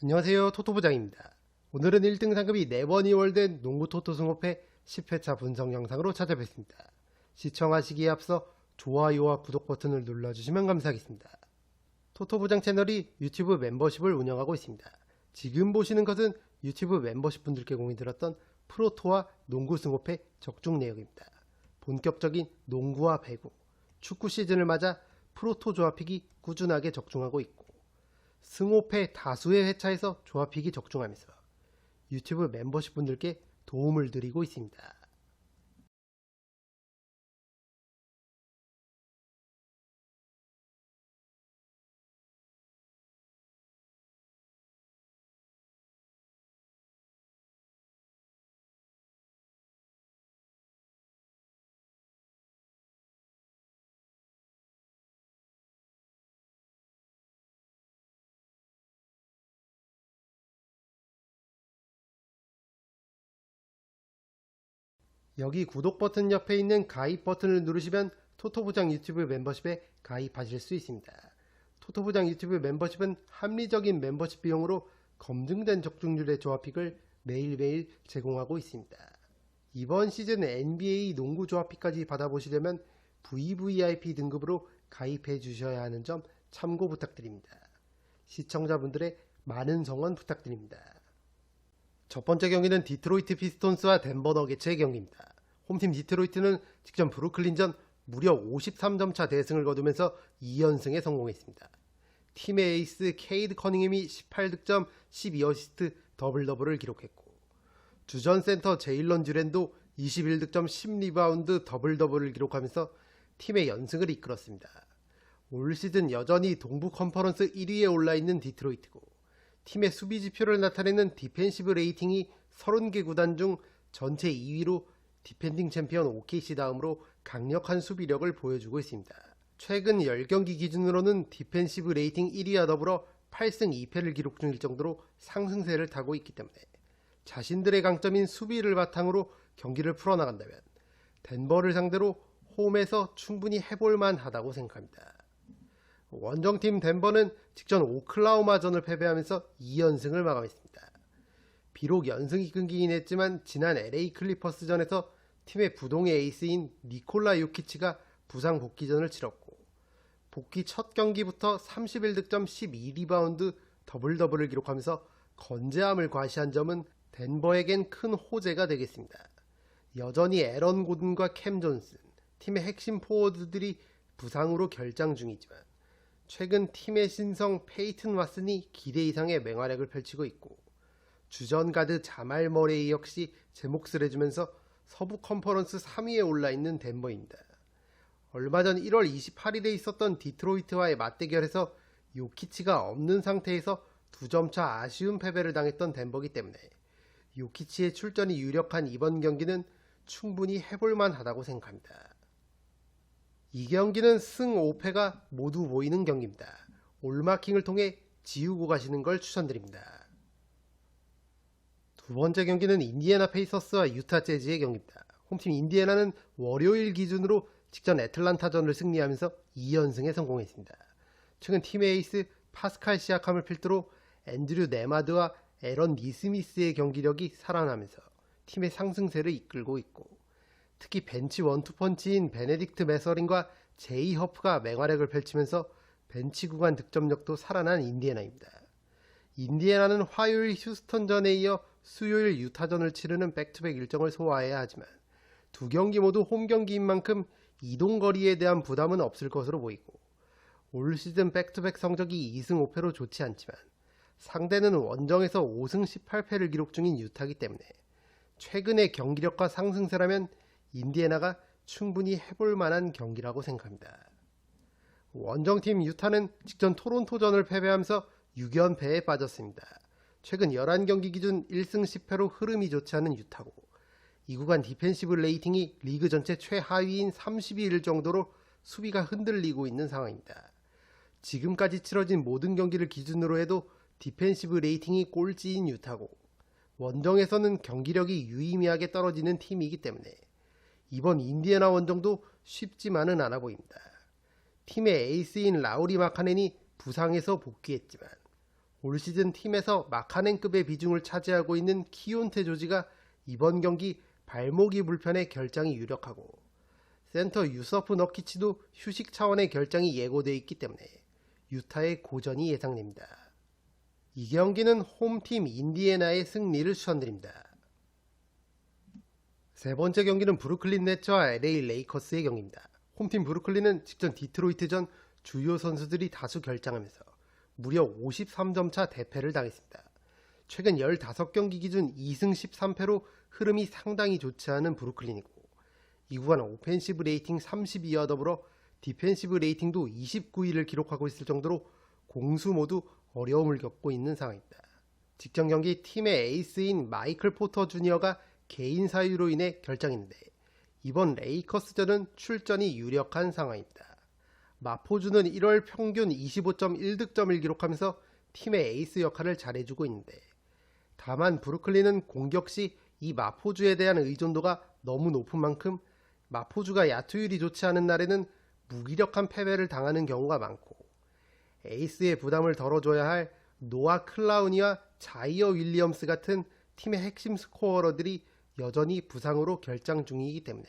안녕하세요, 토토부장입니다. 오늘은 1등 상금이 4번 이월된 농구 토토 승호패 10회차 분석 영상으로 찾아뵙습니다. 시청하시기에 앞서 좋아요와 구독 버튼을 눌러주시면 감사하겠습니다. 토토부장 채널이 유튜브 멤버십을 운영하고 있습니다. 지금 보시는 것은 유튜브 멤버십 분들께 공이 들었던 프로토와 농구 승호패 적중 내역입니다. 본격적인 농구와 배구, 축구 시즌을 맞아 프로토 조합픽이 꾸준하게 적중하고 있고 승호패 다수의 회차에서 조합픽이 적중하면서 유튜브 멤버십 분들께 도움을 드리고 있습니다. 여기 구독 버튼 옆에 있는 가입 버튼을 누르시면 토토부장 유튜브 멤버십에 가입하실 수 있습니다. 토토부장 유튜브 멤버십은 합리적인 멤버십 비용으로 검증된 적중률의 조합픽을 매일매일 제공하고 있습니다. 이번 시즌 NBA 농구 조합픽까지 받아보시려면 VVIP 등급으로 가입해 주셔야 하는 점 참고 부탁드립니다. 시청자분들의 많은 성원 부탁드립니다. 첫 번째 경기는 디트로이트 피스톤스와 덴버 너게츠의 경기입니다. 홈팀 디트로이트는 직전 브루클린전 무려 53점 차 대승을 거두면서 2연승에 성공했습니다. 팀의 에이스 케이드 커닝햄이 18득점 12어시스트 더블더블을 기록했고 주전 센터 제일런 듀랜도 21득점 10리바운드 더블더블을 기록하면서 팀의 연승을 이끌었습니다. 올 시즌 여전히 동부 컨퍼런스 1위에 올라있는 디트로이트고 팀의 수비 지표를 나타내는 디펜시브 레이팅이 30개 구단 중 전체 2위로 디펜딩 챔피언 OKC 다음으로 강력한 수비력을 보여주고 있습니다. 최근 10경기 기준으로는 디펜시브 레이팅 1위와 더불어 8승 2패를 기록 중일 정도로 상승세를 타고 있기 때문에 자신들의 강점인 수비를 바탕으로 경기를 풀어나간다면 덴버를 상대로 홈에서 충분히 해볼만 하다고 생각합니다. 원정팀 덴버는 직전 오클라호마전을 패배하면서 2연승을 마감했습니다. 비록 연승이 끊기긴 했지만 지난 LA 클리퍼스전에서 팀의 부동의 에이스인 니콜라 요키치가 부상 복귀전을 치렀고 복귀 첫 경기부터 31득점 12리바운드 더블더블을 기록하면서 건재함을 과시한 점은 덴버에겐 큰 호재가 되겠습니다. 여전히 에런 고든과 캠 존슨, 팀의 핵심 포워드들이 부상으로 결장 중이지만 최근 팀의 신성 페이튼 왓슨이 기대 이상의 맹활약을 펼치고 있고 주전 가드 자말 머레이 역시 제 몫을 해주면서 서부 컨퍼런스 3위에 올라있는 덴버입니다. 얼마 전 1월 28일에 있었던 디트로이트와의 맞대결에서 요키치가 없는 상태에서 2점차 아쉬운 패배를 당했던 덴버이기 때문에 요키치의 출전이 유력한 이번 경기는 충분히 해볼만 하다고 생각합니다. 이 경기는 승 5패가 모두 보이는 경기입니다. 올마킹을 통해 지우고 가시는 걸 추천드립니다. 두 번째 경기는 인디애나 페이서스와 유타 재즈의 경기입니다. 홈팀 인디애나는 월요일 기준으로 직전 애틀란타전을 승리하면서 2연승에 성공했습니다. 최근 팀의 에이스 파스칼 시아캄을 필두로 앤드류 네마드와 에런 니스미스의 경기력이 살아나면서 팀의 상승세를 이끌고 있고 특히 벤치 원투펀치인 베네딕트 메서린과 제이 허프가 맹활약을 펼치면서 벤치 구간 득점력도 살아난 인디애나입니다. 인디애나는 화요일 휴스턴전에 이어 수요일 유타전을 치르는 백투백 일정을 소화해야 하지만 두 경기 모두 홈 경기인 만큼 이동거리에 대한 부담은 없을 것으로 보이고 올 시즌 백투백 성적이 2승 5패로 좋지 않지만 상대는 원정에서 5승 18패를 기록 중인 유타이기 때문에 최근의 경기력과 상승세라면 인디애나가 충분히 해볼 만한 경기라고 생각합니다. 원정팀 유타는 직전 토론토전을 패배하면서 6연패에 빠졌습니다. 최근 11경기 기준 1승 10패로 흐름이 좋지 않은 유타고 이 구간 디펜시브 레이팅이 리그 전체 최하위인 32일 정도로 수비가 흔들리고 있는 상황입니다. 지금까지 치러진 모든 경기를 기준으로 해도 디펜시브 레이팅이 꼴찌인 유타고 원정에서는 경기력이 유의미하게 떨어지는 팀이기 때문에 이번 인디애나 원정도 쉽지만은 않아 보입니다. 팀의 에이스인 라우리 마카넨이 부상에서 복귀했지만 올 시즌 팀에서 마카넨급의 비중을 차지하고 있는 키온테 조지가 이번 경기 발목이 불편해 결장이 유력하고 센터 유서프 너키치도 휴식 차원의 결장이 예고돼 있기 때문에 유타의 고전이 예상됩니다. 이 경기는 홈팀 인디애나의 승리를 추천드립니다. 세 번째 경기는 브루클린 네츠와 LA 레이커스의 경기입니다. 홈팀 브루클린은 직전 디트로이트전 주요 선수들이 다수 결장하면서 무려 53점 차 대패를 당했습니다. 최근 15경기 기준 2승 13패로 흐름이 상당히 좋지 않은 브루클린이고 이 구간 오펜시브 레이팅 32위와 더불어 디펜시브 레이팅도 29위를 기록하고 있을 정도로 공수 모두 어려움을 겪고 있는 상황입니다. 직전 경기 팀의 에이스인 마이클 포터 주니어가 개인 사유로 인해 결장했는데 이번 레이커스전은 출전이 유력한 상황입니다. 마포주는 1월 평균 25.1득점을 기록하면서 팀의 에이스 역할을 잘해주고 있는데 다만 브루클린은 공격 시 이 마포주에 대한 의존도가 너무 높은 만큼 마포주가 야투율이 좋지 않은 날에는 무기력한 패배를 당하는 경우가 많고 에이스의 부담을 덜어줘야 할 노아 클라우니와 자이어 윌리엄스 같은 팀의 핵심 스코어러들이 여전히 부상으로 결장 중이기 때문에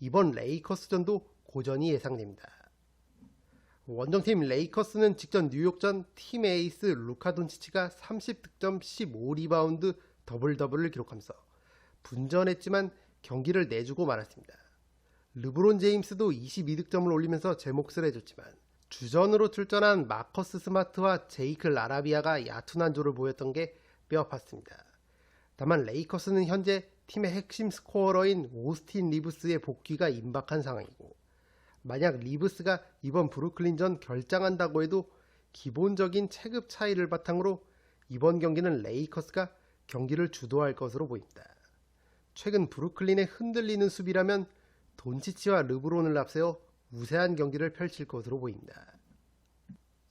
이번 레이커스전도 고전이 예상됩니다. 원정팀 레이커스는 직전 뉴욕전 팀 에이스 루카 돈치치가 30득점 15리바운드 더블더블을 기록하면서 분전했지만 경기를 내주고 말았습니다. 르브론 제임스도 22득점을 올리면서 제 몫을 해줬지만 주전으로 출전한 마커스 스마트와 제이크 라라비아가 얕은 한조를 보였던 게 뼈아팠습니다. 다만 레이커스는 현재 팀의 핵심 스코어러인 오스틴 리브스의 복귀가 임박한 상황이고 만약 리브스가 이번 브루클린전 결장한다고 해도 기본적인 체급 차이를 바탕으로 이번 경기는 레이커스가 경기를 주도할 것으로 보입니다. 최근 브루클린의 흔들리는 수비라면 돈치치와 르브론을 앞세워 우세한 경기를 펼칠 것으로 보입니다.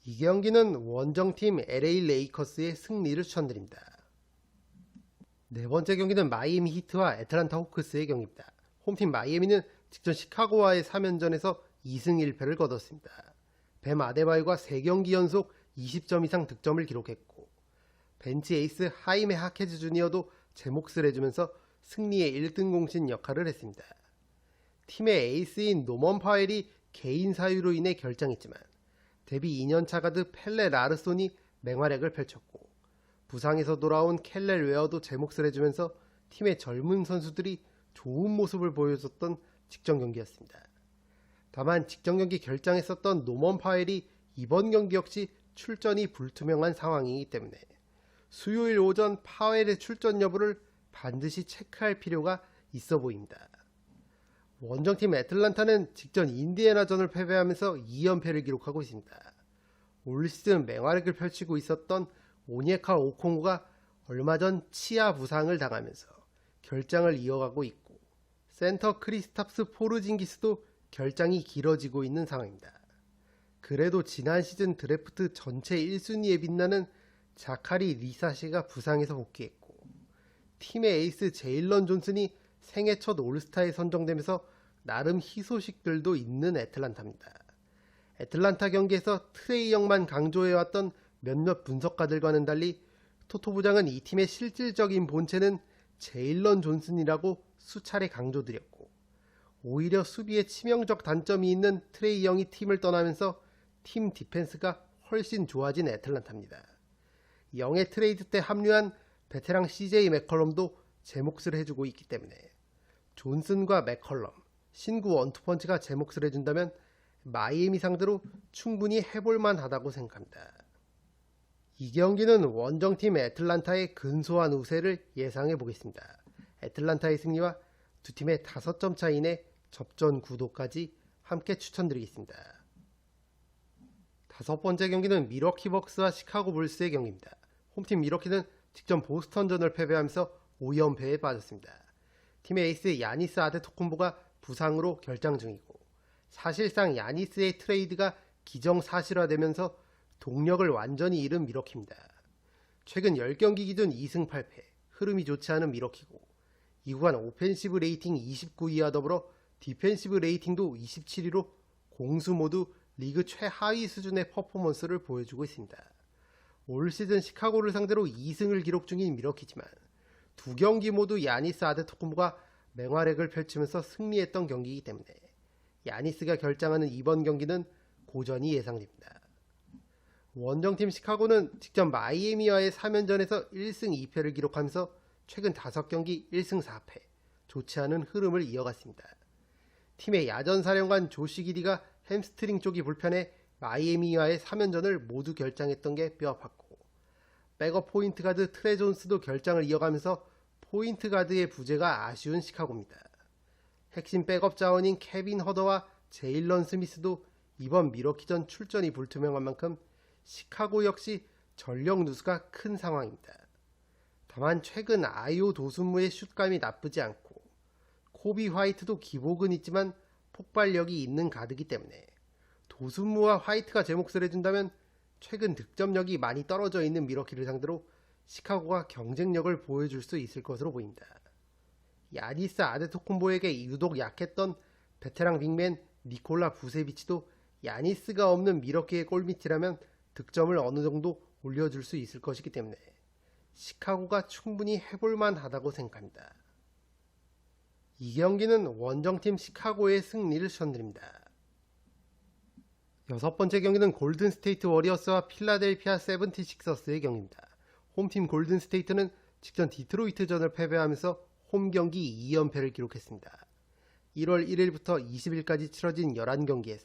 이 경기는 원정팀 LA 레이커스의 승리를 추천드립니다. 네 번째 경기는 마이애미 히트와 애틀란타 호크스의 경기입니다. 홈팀 마이애미는 직전 시카고와의 3연전에서 2승 1패를 거뒀습니다. 뱀 아데바요가 3경기 연속 20점 이상 득점을 기록했고 벤치 에이스 하이메 하케즈 주니어도 제 몫을 해주면서 승리의 1등 공신 역할을 했습니다. 팀의 에이스인 노먼 파웰이 개인 사유로 인해 결장했지만 데뷔 2년차 가드 펠레 라르손이 맹활약을 펼쳤고 부상에서 돌아온 켈렐 웨어도 제 몫을 해주면서 팀의 젊은 선수들이 좋은 모습을 보여줬던 직전 경기였습니다. 다만 직전 경기 결장했었던 노먼 파웰이 이번 경기 역시 출전이 불투명한 상황이기 때문에 수요일 오전 파웰의 출전 여부를 반드시 체크할 필요가 있어 보입니다. 원정팀 애틀란타는 직전 인디애나전을 패배하면서 2연패를 기록하고 있습니다. 올 시즌 맹활약을 펼치고 있었던 오니에카 오콩구가 얼마 전 치아 부상을 당하면서 결장을 이어가고 있고 센터 크리스탑스 포르징기스도 결장이 길어지고 있는 상황입니다. 그래도 지난 시즌 드래프트 전체 1순위에 빛나는 자카리 리사시가 부상에서 복귀했고 팀의 에이스 제일런 존슨이 생애 첫 올스타에 선정되면서 나름 희소식들도 있는 애틀란타입니다. 애틀란타 경기에서 트레이 영만 강조해왔던 몇몇 분석가들과는 달리 토토 부장은 이 팀의 실질적인 본체는 제일런 존슨이라고 수차례 강조드렸고 오히려 수비에 치명적 단점이 있는 트레이 영이 팀을 떠나면서 팀 디펜스가 훨씬 좋아진 애틀란타입니다. 영의 트레이드 때 합류한 베테랑 CJ 맥컬럼도 제 몫을 해주고 있기 때문에 존슨과 맥컬럼, 신구 원투펀치가 제 몫을 해준다면 마이애미 상대로 충분히 해볼만 하다고 생각합니다. 이 경기는 원정팀 애틀란타의 근소한 우세를 예상해 보겠습니다. 애틀란타의 승리와 두 팀의 5점 차 이내 접전 구도까지 함께 추천드리겠습니다. 다섯 번째 경기는 밀워키 벅스와 시카고 불스의 경기입니다. 홈팀 밀워키는 직전 보스턴전을 패배하면서 5연패에 빠졌습니다. 팀의 에이스 야니스 아데토쿤보가 부상으로 결장 중이고 사실상 야니스의 트레이드가 기정사실화되면서 동력을 완전히 잃은 밀워키입니다. 최근 10경기 기준 2승 8패, 흐름이 좋지 않은 밀워키고 이 구간 오펜시브 레이팅 29위와 더불어 디펜시브 레이팅도 27위로 공수 모두 리그 최하위 수준의 퍼포먼스를 보여주고 있습니다. 올 시즌 시카고를 상대로 2승을 기록 중인 미러키지만 두 경기 모두 야니스 아데토쿤보가 맹활약을 펼치면서 승리했던 경기이기 때문에 야니스가 결장하는 이번 경기는 고전이 예상됩니다. 원정팀 시카고는 직전 마이애미와의 3연전에서 1승 2패를 기록하면서 최근 5경기 1승 4패, 좋지 않은 흐름을 이어갔습니다. 팀의 야전사령관 조시 기디가 햄스트링 쪽이 불편해 마이애미와의 3연전을 모두 결장했던 게 뼈아팠고, 백업 포인트 가드 트레 존스도 결장을 이어가면서 포인트 가드의 부재가 아쉬운 시카고입니다. 핵심 백업 자원인 케빈 허더와 제일런 스미스도 이번 미러키전 출전이 불투명한 만큼 시카고 역시 전력 누수가 큰 상황입니다. 다만 최근 아이오 도순무의 슛감이 나쁘지 않고 코비 화이트도 기복은 있지만 폭발력이 있는 가드기 때문에 도순무와 화이트가 제 몫을 해준다면 최근 득점력이 많이 떨어져 있는 미러키를 상대로 시카고가 경쟁력을 보여줄 수 있을 것으로 보입니다. 야니스 아데토쿤보에게 유독 약했던 베테랑 빅맨 니콜라 부세비치도 야니스가 없는 미러키의 골밑이라면 득점을 어느 정도 올려줄 수 있을 것이기 때문에 시카고가 충분히 해볼만 하다고 생각합니다. 이 경기는 원정팀 시카고의 승리를 추천드립니다. 6번째 경기는 골든스테이트 워리어스와 필라델피아 세븐티식서스의 경기입니다. 홈팀 골든스테이트는 직전 디트로이트전을 패배하면서 홈경기 2연패를 기록했습니다. 1월 1일부터 20일까지 치러진 11경기에서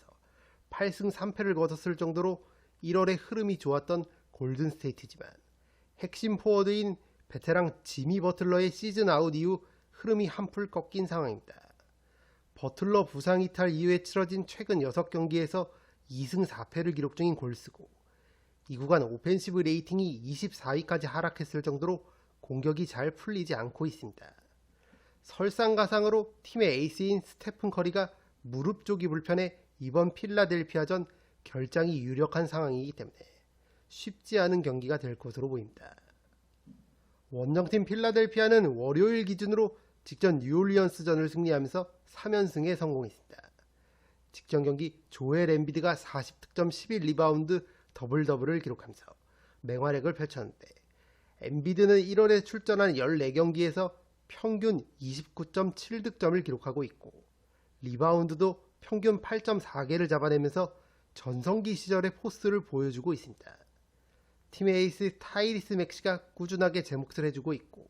8승 3패를 거뒀을 정도로 1월에 흐름이 좋았던 골든스테이트지만 핵심 포워드인 베테랑 지미 버틀러의 시즌 아웃 이후 흐름이 한풀 꺾인 상황입니다. 버틀러 부상 이탈 이후에 치러진 최근 6경기에서 2승 4패를 기록 중인 골스고 이 구간 오펜시브 레이팅이 24위까지 하락했을 정도로 공격이 잘 풀리지 않고 있습니다. 설상가상으로 팀의 에이스인 스테픈 커리가 무릎 쪽이 불편해 이번 필라델피아전 결장이 유력한 상황이기 때문에 쉽지 않은 경기가 될 것으로 보입니다. 원정팀 필라델피아는 월요일 기준으로 직전 뉴올리언스전을 승리하면서 3연승에 성공했습니다. 직전 경기 조엘 엠비드가 40득점 11리바운드 더블더블을 기록하면서 맹활약을 펼쳤는데 엠비드는 1월에 출전한 14경기에서 평균 29.7득점을 기록하고 있고 리바운드도 평균 8.4개를 잡아내면서 전성기 시절의 포스를 보여주고 있습니다. 팀의 에이스 타이리스 맥시가 꾸준하게 제 몫을 해주고 있고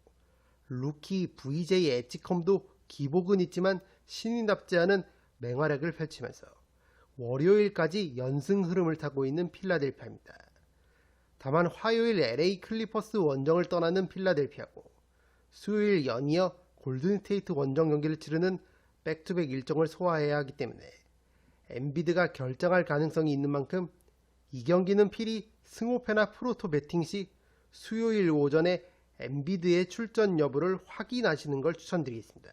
루키 VJ 엣지컴도 기복은 있지만 신인답지 않은 맹활약을 펼치면서 월요일까지 연승 흐름을 타고 있는 필라델피아입니다. 다만 화요일 LA 클리퍼스 원정을 떠나는 필라델피아고 수요일 연이어 골든스테이트 원정 경기를 치르는 백투백 일정을 소화해야 하기 때문에 엠비드가 결정할 가능성이 있는 만큼 이 경기는 필히 승호패나 프로토 배팅 시 수요일 오전에 엠비드의 출전 여부를 확인하시는 걸 추천드리겠습니다.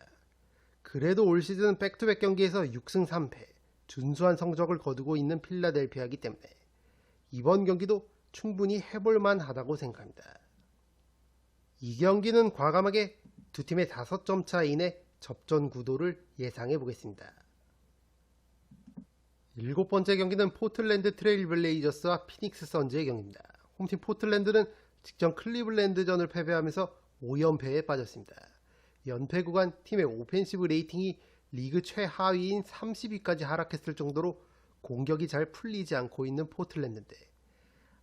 그래도 올 시즌 백투백 경기에서 6승 3패 준수한 성적을 거두고 있는 필라델피아이기 때문에 이번 경기도 충분히 해볼만 하다고 생각합니다. 이 경기는 과감하게 두 팀의 5점 차 이내 접전 구도를 예상해 보겠습니다. 7번째 경기는 포틀랜드 트레일 블레이저스와 피닉스 선즈의 경기입니다. 홈팀 포틀랜드는 직전 클리블랜드전을 패배하면서 5연패에 빠졌습니다. 연패 구간 팀의 오펜시브 레이팅이 리그 최하위인 30위까지 하락했을 정도로 공격이 잘 풀리지 않고 있는 포틀랜드인데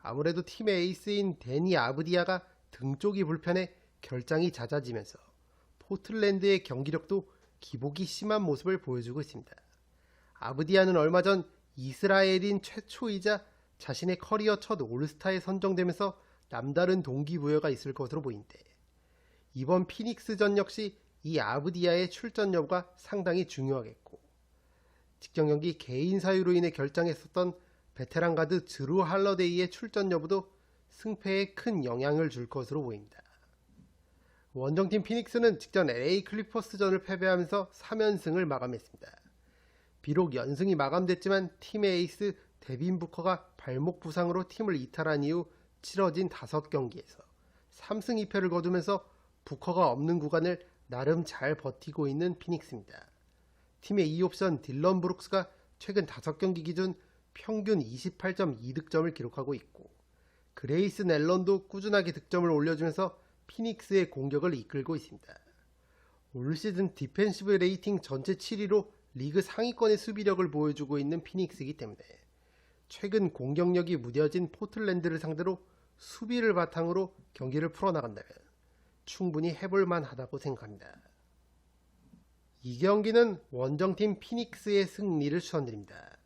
아무래도 팀의 에이스인 데니 아브디아가 등 쪽이 불편해 결장이 잦아지면서 포틀랜드의 경기력도 기복이 심한 모습을 보여주고 있습니다. 아브디아는 얼마 전 이스라엘인 최초이자 자신의 커리어 첫 올스타에 선정되면서 남다른 동기부여가 있을 것으로 보이는데 이번 피닉스전 역시 이 아브디아의 출전 여부가 상당히 중요하겠고 직전 경기 개인 사유로 인해 결장했었던 베테랑 가드 드루 할러데이의 출전 여부도 승패에 큰 영향을 줄 것으로 보입니다. 원정팀 피닉스는 직전 LA 클리퍼스전을 패배하면서 3연승을 마감했습니다. 비록 연승이 마감됐지만 팀의 에이스 데빈 부커가 발목 부상으로 팀을 이탈한 이후 치러진 5경기에서 3승 2패를 거두면서 부커가 없는 구간을 나름 잘 버티고 있는 피닉스입니다. 팀의 2옵션 딜런 브룩스가 최근 5경기 기준 평균 28.2득점을 기록하고 있고 그레이슨 앨런도 꾸준하게 득점을 올려주면서 피닉스의 공격을 이끌고 있습니다. 올 시즌 디펜시브 레이팅 전체 7위로 리그 상위권의 수비력을 보여주고 있는 피닉스이기 때문에 최근 공격력이 무뎌진 포틀랜드를 상대로 수비를 바탕으로 경기를 풀어나간다면 충분히 해볼만 하다고 생각합니다. 이 경기는 원정팀 피닉스의 승리를 추천드립니다.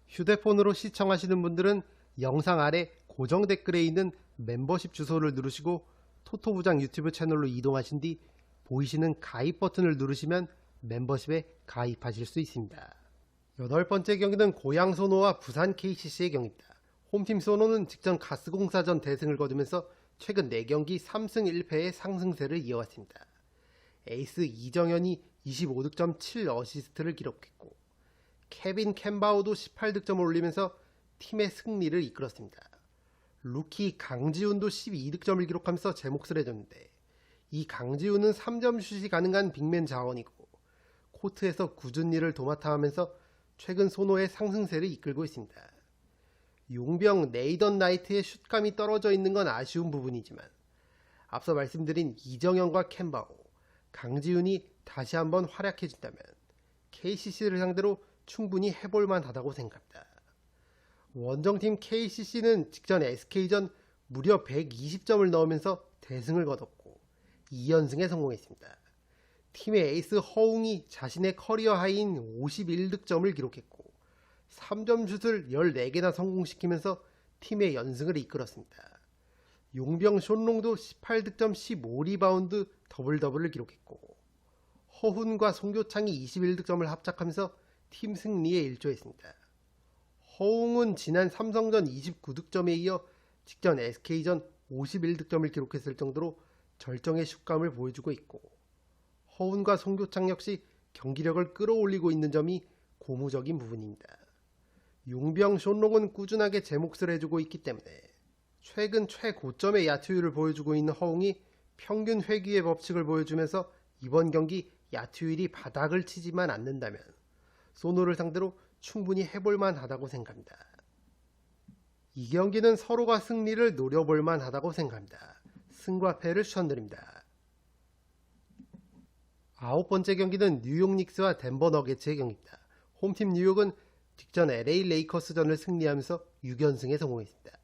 휴대폰으로 시청하시는 분들은 영상 아래 고정 댓글에 있는 멤버십 주소를 누르시고 토토부장 유튜브 채널로 이동하신 뒤 보이시는 가입 버튼을 누르시면 멤버십에 가입하실 수 있습니다. 8번째 경기는 고양 소노와 부산 KCC의 경기입니다. 홈팀 소노는 직전 가스공사전 대승을 거두면서 최근 4경기 3승 1패의 상승세를 이어왔습니다. 에이스 이정현이 25득점 7어시스트를 기록했고 케빈 캔바우도 18득점을 올리면서 팀의 승리를 이끌었습니다. 루키 강지훈도 12득점을 기록하면서 제 몫을 해줬는데 이 강지훈은 3점 슛이 가능한 빅맨 자원이고 코트에서 굳은 일을 도맡아 하면서 최근 소노의 상승세를 이끌고 있습니다. 용병 네이던 나이트의 슛감이 떨어져 있는 건 아쉬운 부분이지만 앞서 말씀드린 이정현과 캔바오, 강지훈이 다시 한번 활약해준다면 KCC를 상대로 충분히 해볼만 하다고 생각합니다. 원정팀 KCC는 직전 SK전 무려 120점을 넣으면서 대승을 거뒀고 2연승에 성공했습니다. 팀의 에이스 허웅이 자신의 커리어 하이인 51득점을 기록했고 3점 슛을 14개나 성공시키면서 팀의 연승을 이끌었습니다. 용병 숀롱도 18득점 15리바운드 더블더블을 기록했고 허훈과 송교창이 21득점을 합작하면서 팀 승리에 일조했습니다. 허웅은 지난 삼성전 29득점에 이어 직전 SK전 51득점을 기록했을 정도로 절정의 슛감을 보여주고 있고 허훈과 송교창 역시 경기력을 끌어올리고 있는 점이 고무적인 부분입니다. 용병 숀롱은 꾸준하게 제 몫을 해주고 있기 때문에 최근 최고점의 야투율을 보여주고 있는 허웅이 평균 회귀의 법칙을 보여주면서 이번 경기 야투율이 바닥을 치지만 않는다면 소노를 상대로 충분히 해볼만 하다고 생각합니다. 이 경기는 서로가 승리를 노려볼만 하다고 생각합니다. 승과 패를 추천드립니다. 9번째 경기는 뉴욕 닉스와 덴버 너게츠의 경기입니다. 홈팀 뉴욕은 직전 LA 레이커스전을 승리하면서 6연승에 성공했습니다.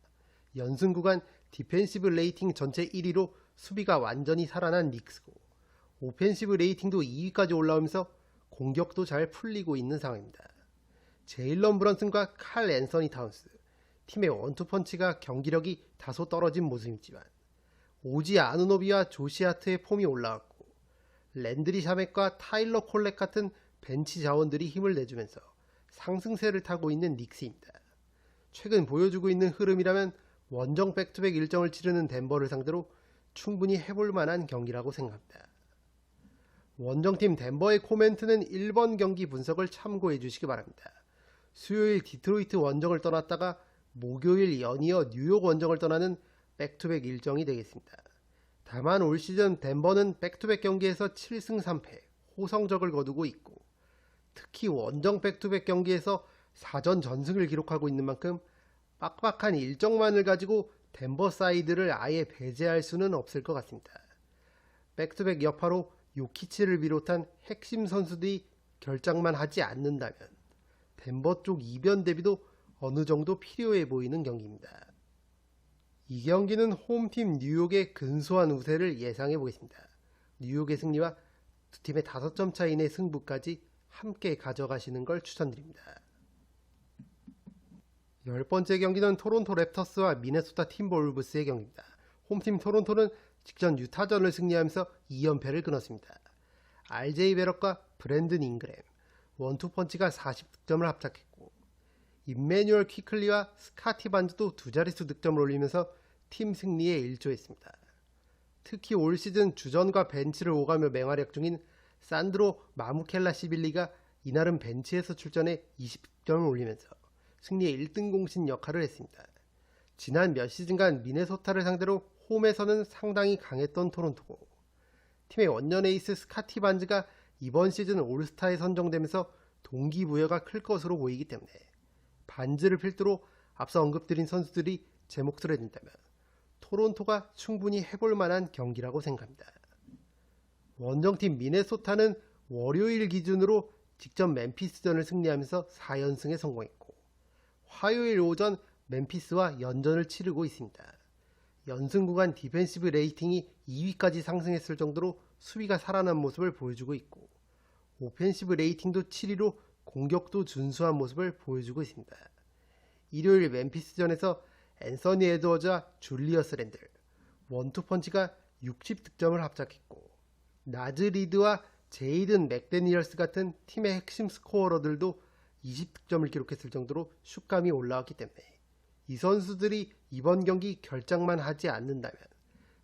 연승 구간 디펜시브 레이팅 전체 1위로 수비가 완전히 살아난 닉스고 오펜시브 레이팅도 2위까지 올라오면서 공격도 잘 풀리고 있는 상황입니다. 제일런 브런슨과 칼 앤서니 타운스, 팀의 원투펀치가 경기력이 다소 떨어진 모습이지만 오지 아누노비와 조시 하트의 폼이 올라왔고 랜드리 샤맥과 타일러 콜렉 같은 벤치 자원들이 힘을 내주면서 상승세를 타고 있는 닉스입니다. 최근 보여주고 있는 흐름이라면 원정 백투백 일정을 치르는 덴버를 상대로 충분히 해볼 만한 경기라고 생각합니다. 원정팀 덴버의 코멘트는 1번 경기 분석을 참고해 주시기 바랍니다. 수요일 디트로이트 원정을 떠났다가 목요일 연이어 뉴욕 원정을 떠나는 백투백 일정이 되겠습니다. 다만 올 시즌 덴버는 백투백 경기에서 7승 3패 호성적을 거두고 있고 특히 원정 백투백 경기에서 4전 전승을 기록하고 있는 만큼 빡빡한 일정만을 가지고 덴버 사이드를 아예 배제할 수는 없을 것 같습니다. 백투백 여파로 요키치를 비롯한 핵심 선수들이 결장만 하지 않는다면 덴버 쪽 이변 대비도 어느 정도 필요해 보이는 경기입니다. 이 경기는 홈팀 뉴욕의 근소한 우세를 예상해 보겠습니다. 뉴욕의 승리와 두 팀의 5점 차 이내 승부까지 함께 가져가시는 걸 추천드립니다. 10번째 경기는 토론토 랩터스와 미네소타 팀버울브스의 경기입니다. 홈팀 토론토는 직전 유타전을 승리하면서 2연패를 끊었습니다. RJ 베럿과 브랜든 잉그램, 원투펀치가 40득점을 합작했고 임매뉴얼 퀴클리와 스카티 반즈도 두 자릿수 득점을 올리면서 팀 승리에 일조했습니다. 특히 올 시즌 주전과 벤치를 오가며 맹활약 중인 산드로 마무켈라시빌리가 이날은 벤치에서 출전해 20득점을 올리면서 승리의 1등 공신 역할을 했습니다. 지난 몇 시즌간 미네소타를 상대로 홈에서는 상당히 강했던 토론토고 팀의 원년 에이스 스카티 반즈가 이번 시즌 올스타에 선정되면서 동기부여가 클 것으로 보이기 때문에 반즈를 필두로 앞서 언급드린 선수들이 제 몫을 해준다면 토론토가 충분히 해볼 만한 경기라고 생각합니다. 원정팀 미네소타는 월요일 기준으로 직전 멤피스전을 승리하면서 4연승에 성공했고 화요일 오전 멤피스와 연전을 치르고 있습니다. 연승 구간 디펜시브 레이팅이 2위까지 상승했을 정도로 수비가 살아난 모습을 보여주고 있고 오펜시브 레이팅도 7위로 공격도 준수한 모습을 보여주고 있습니다. 일요일 멤피스전에서 앤서니 에드워즈와 줄리어스 랜들, 원투펀치가 60득점을 합작했고 나즈 리드와 제이든 맥데니얼스 같은 팀의 핵심 스코어러들도 20득점을 기록했을 정도로 슛감이 올라왔기 때문에 이 선수들이 이번 경기 결장만 하지 않는다면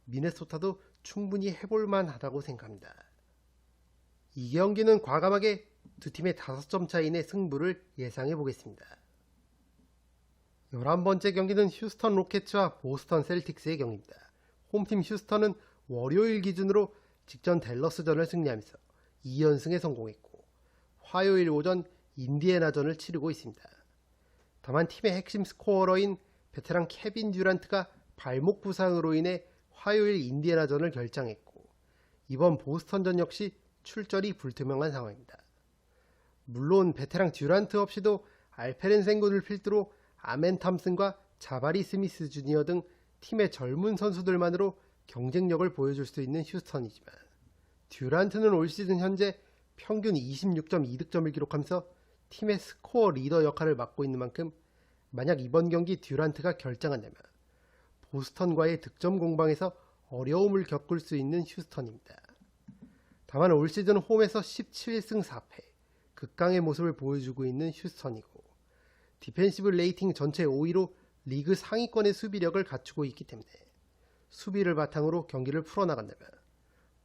미네소타도 충분히 해볼만 하다고 생각합니다. 이 경기는 과감하게 두 팀의 5점 차이의 승부를 예상해 보겠습니다. 11번째 경기는 휴스턴 로켓츠와 보스턴 셀틱스의 경기입니다. 홈팀 휴스턴은 월요일 기준으로 직전 댈러스전을 승리하면서 2연승에 성공했고 화요일 오전 인디애나전을 치르고 있습니다. 다만 팀의 핵심 스코어러인 베테랑 케빈 듀란트가 발목 부상으로 인해 화요일 인디애나전을 결장했고 이번 보스턴전 역시 출전이 불투명한 상황입니다. 물론 베테랑 듀란트 없이도 알페렌 생군을 필두로 아멘 탐슨과 자바리 스미스 주니어 등 팀의 젊은 선수들만으로 경쟁력을 보여줄 수 있는 휴스턴이지만 듀란트는 올 시즌 현재 평균 26.2득점을 기록하면서 팀의 스코어 리더 역할을 맡고 있는 만큼 만약 이번 경기 듀란트가 결장한다면 보스턴과의 득점 공방에서 어려움을 겪을 수 있는 휴스턴입니다. 다만 올 시즌 홈에서 17승 4패, 극강의 모습을 보여주고 있는 휴스턴이고 디펜시브 레이팅 전체 5위로 리그 상위권의 수비력을 갖추고 있기 때문에 수비를 바탕으로 경기를 풀어나간다면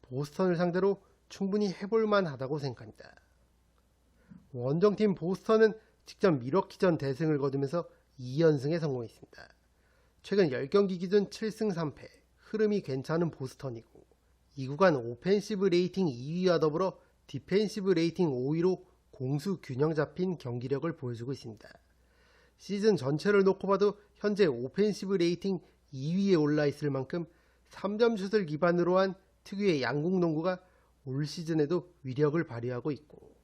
보스턴을 상대로 충분히 해볼만 하다고 생각합니다. 원정팀 보스턴은 직전 밀워키전 대승을 거두면서 2연승에 성공했습니다. 최근 10경기 기준 7승 3패, 흐름이 괜찮은 보스턴이고 이 구간 오펜시브 레이팅 2위와 더불어 디펜시브 레이팅 5위로 공수 균형 잡힌 경기력을 보여주고 있습니다. 시즌 전체를 놓고 봐도 현재 오펜시브 레이팅 2위에 올라 있을 만큼 3점 슛을 기반으로 한 특유의 양궁 농구가 올 시즌에도 위력을 발휘하고 있고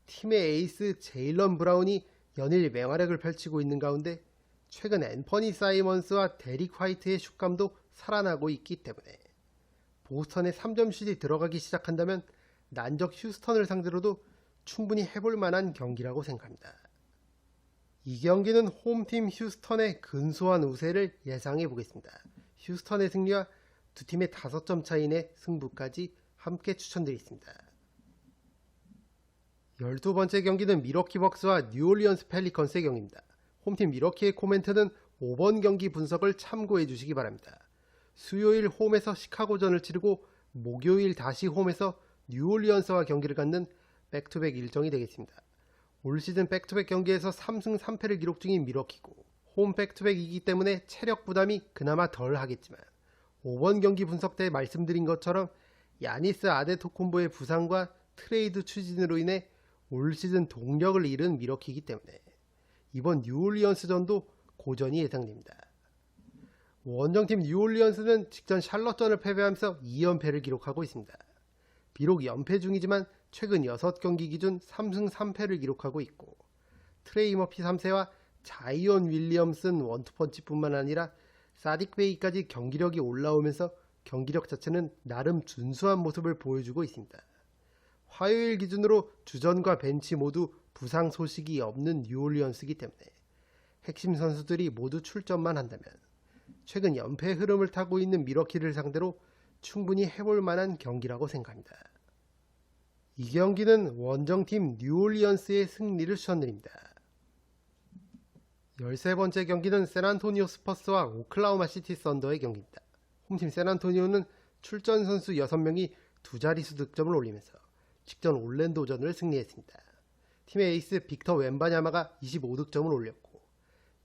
팀의 에이스 제일런 브라운이 연일 맹활약을 펼치고 있는 가운데 최근 앤퍼니 사이먼스와 데릭 화이트의 슛감도 살아나고 있기 때문에 보스턴의 3점 슛이 들어가기 시작한다면 난적 휴스턴을 상대로도 충분히 해볼 만한 경기라고 생각합니다. 이 경기는 홈팀 휴스턴의 근소한 우세를 예상해 보겠습니다. 휴스턴의 승리와 두 팀의 5점 차이 내 승부까지 함께 추천드리겠습니다. 12번째 경기는 밀워키 벅스와 뉴올리언스 펠리컨스의 경기입니다. 홈팀 밀워키의 코멘트는 5번 경기 분석을 참고해 주시기 바랍니다. 수요일 홈에서 시카고전을 치르고 목요일 다시 홈에서 뉴올리언스와 경기를 갖는 백투백 일정이 되겠습니다. 올 시즌 백투백 경기에서 3승 3패를 기록 중인 밀워키고 홈 백투백이기 때문에 체력 부담이 그나마 덜 하겠지만 5번 경기 분석 때 말씀드린 것처럼 야니스 아데토쿤보의 부상과 트레이드 추진으로 인해 올 시즌 동력을 잃은 밀워키이기 때문에 이번 뉴올리언스전도 고전이 예상됩니다. 원정팀 뉴올리언스는 직전 샬럿전을 패배하면서 2연패를 기록하고 있습니다. 비록 연패 중이지만 최근 6경기 기준 3승 3패를 기록하고 있고 트레이 머피 3세와 자이온 윌리엄슨 원투펀치뿐만 아니라 사딕 베이까지 경기력이 올라오면서 경기력 자체는 나름 준수한 모습을 보여주고 있습니다. 화요일 기준으로 주전과 벤치 모두 부상 소식이 없는 뉴올리언스이기 때문에 핵심 선수들이 모두 출전만 한다면 최근 연패 흐름을 타고 있는 밀워키를 상대로 충분히 해볼 만한 경기라고 생각합니다. 이 경기는 원정팀 뉴올리언스의 승리를 추천드립니다. 13번째 경기는 샌안토니오 스퍼스와 오클라호마 시티 썬더의 경기입니다. 홈팀 샌안토니오는 출전 선수 6명이 두 자릿수 득점을 올리면서 직전 올랜도전을 승리했습니다. 팀의 에이스 빅터 웬바냐마가 25득점을 올렸고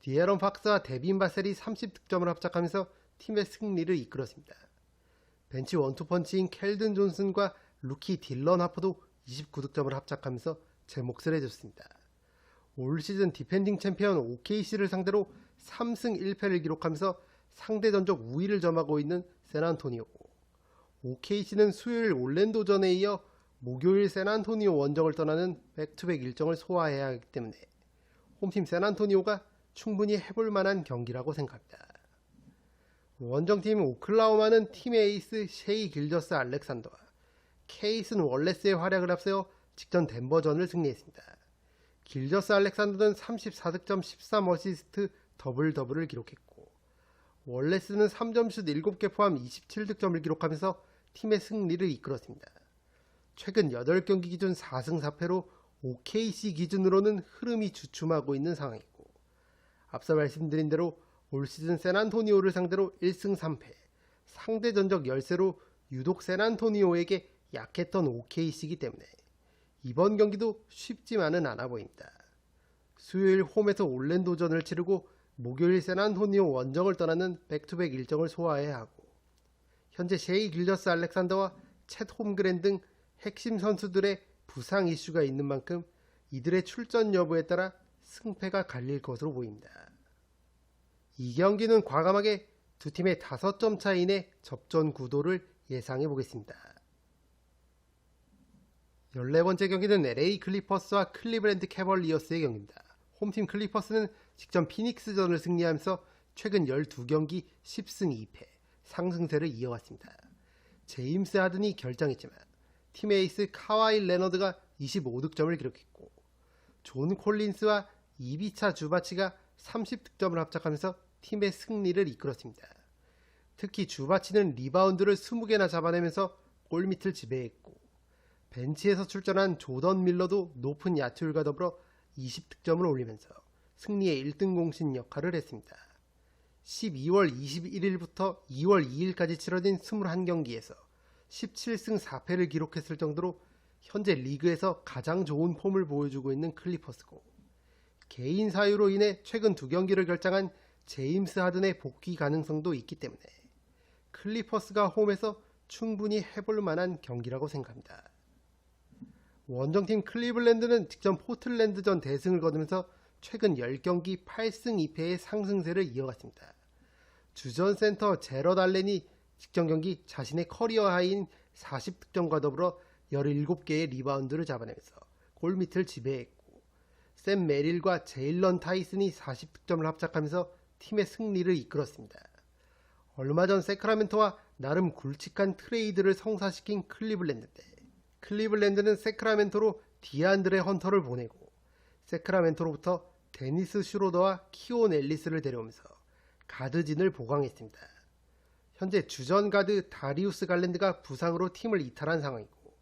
디에런 팍스와 데빈 바셀이 30득점을 합작하면서 팀의 승리를 이끌었습니다. 벤치 원투펀치인 켈든 존슨과 루키 딜런 하퍼도 29득점을 합작하면서 제 몫을 해줬습니다. 올 시즌 디펜딩 챔피언 OKC를 상대로 3승 1패를 기록하면서 상대 전적 우위를 점하고 있는 샌안토니오고, OKC는 수요일 올랜도전에 이어 목요일 샌안토니오 원정을 떠나는 백투백 일정을 소화해야 하기 때문에 홈팀 샌안토니오가 충분히 해볼 만한 경기라고 생각합니다. 원정팀 오클라호마는 팀의 에이스 셰이 길저스 알렉산더와 케이슨 월레스의 활약을 앞세워 직전 덴버전을 승리했습니다. 길저스 알렉산더는 34득점 13어시스트 더블을 기록했고, 월레스는 3점슛 7개 포함 27득점을 기록하면서 팀의 승리를 이끌었습니다. 최근 8경기 기준 4승 4패로 OKC 기준으로는 흐름이 주춤하고 있는 상황이고, 앞서 말씀드린 대로 올 시즌 샌안토니오를 상대로 1승 3패, 상대 전적 열세로 유독 샌안토니오에게 약했던 OKC이기 때문에 이번 경기도 쉽지만은 않아 보입니다. 수요일 홈에서 올랜도전을 치르고 목요일 샌안토니오 원정을 떠나는 백투백 일정을 소화해야 하고, 현재 셰이 길저스 알렉산더와 챗 홈그랜 등 핵심 선수들의 부상 이슈가 있는 만큼 이들의 출전 여부에 따라 승패가 갈릴 것으로 보입니다. 이 경기는 과감하게 두 팀의 5점 차이의 접전 구도를 예상해 보겠습니다. 14번째 경기는 LA 클리퍼스와 클리브랜드 캐벌리어스의 경기입니다. 홈팀 클리퍼스는 직전 피닉스전을 승리하면서 최근 12경기 10승 2패, 상승세를 이어갔습니다. 제임스 하든이 결장했지만 팀 에이스 카와이 레너드가 25득점을 기록했고, 존 콜린스와 이비차 주바치가 30득점을 합작하면서 팀의 승리를 이끌었습니다. 특히 주바치는 리바운드를 20개나 잡아내면서 골밑을 지배했고, 벤치에서 출전한 조던 밀러도 높은 야투율과 더불어 20득점을 올리면서 승리의 1등 공신 역할을 했습니다. 12월 21일부터 2월 2일까지 치러진 21경기에서 17승 4패를 기록했을 정도로 현재 리그에서 가장 좋은 폼을 보여주고 있는 클리퍼스고, 개인 사유로 인해 최근 2경기를 결장한 제임스 하든의 복귀 가능성도 있기 때문에 클리퍼스가 홈에서 충분히 해볼 만한 경기라고 생각합니다. 원정팀 클리블랜드는 직전 포틀랜드전 대승을 거두면서 최근 10경기 8승 2패의 상승세를 이어갔습니다. 주전 센터 제럿 알렌이 직전 경기 자신의 커리어 하이인 40득점과 더불어 17개의 리바운드를 잡아내면서 골밑을 지배했고, 샘 메릴과 제일런 타이슨이 40득점을 합작하면서 팀의 승리를 이끌었습니다. 얼마 전 세크라멘토와 나름 굵직한 트레이드를 성사시킨 클리블랜드인데, 클리블랜드는 세크라멘토로 디안드레 헌터를 보내고 세크라멘토로부터 데니스 슈로더와 키온 앨리스를 데려오면서 가드진을 보강했습니다. 현재 주전 가드 다리우스 갈랜드가 부상으로 팀을 이탈한 상황이고,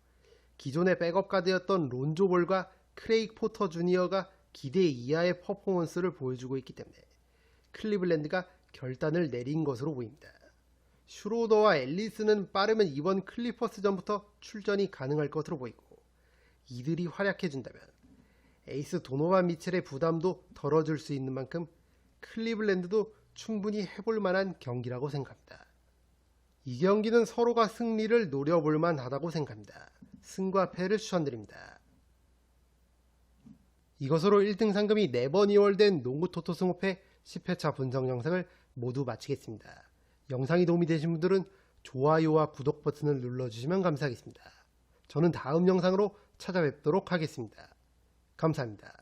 기존의 백업 가드였던 론조 볼과 크레이크 포터 주니어가 기대 이하의 퍼포먼스를 보여주고 있기 때문에 클리블랜드가 결단을 내린 것으로 보입니다. 슈로더와 앨리스는 빠르면 이번 클리퍼스전부터 출전이 가능할 것으로 보이고, 이들이 활약해준다면 에이스 도노반 미첼의 부담도 덜어줄 수 있는 만큼 클리블랜드도 충분히 해볼 만한 경기라고 생각합니다. 이 경기는 서로가 승리를 노려볼 만하다고 생각합니다. 승과 패를 추천드립니다. 이것으로 1등 상금이 4번 이월된 농구 토토 승호패 10회차 분석 영상을 모두 마치겠습니다. 영상이 도움이 되신 분들은 좋아요와 구독 버튼을 눌러주시면 감사하겠습니다. 저는 다음 영상으로 찾아뵙도록 하겠습니다. 감사합니다.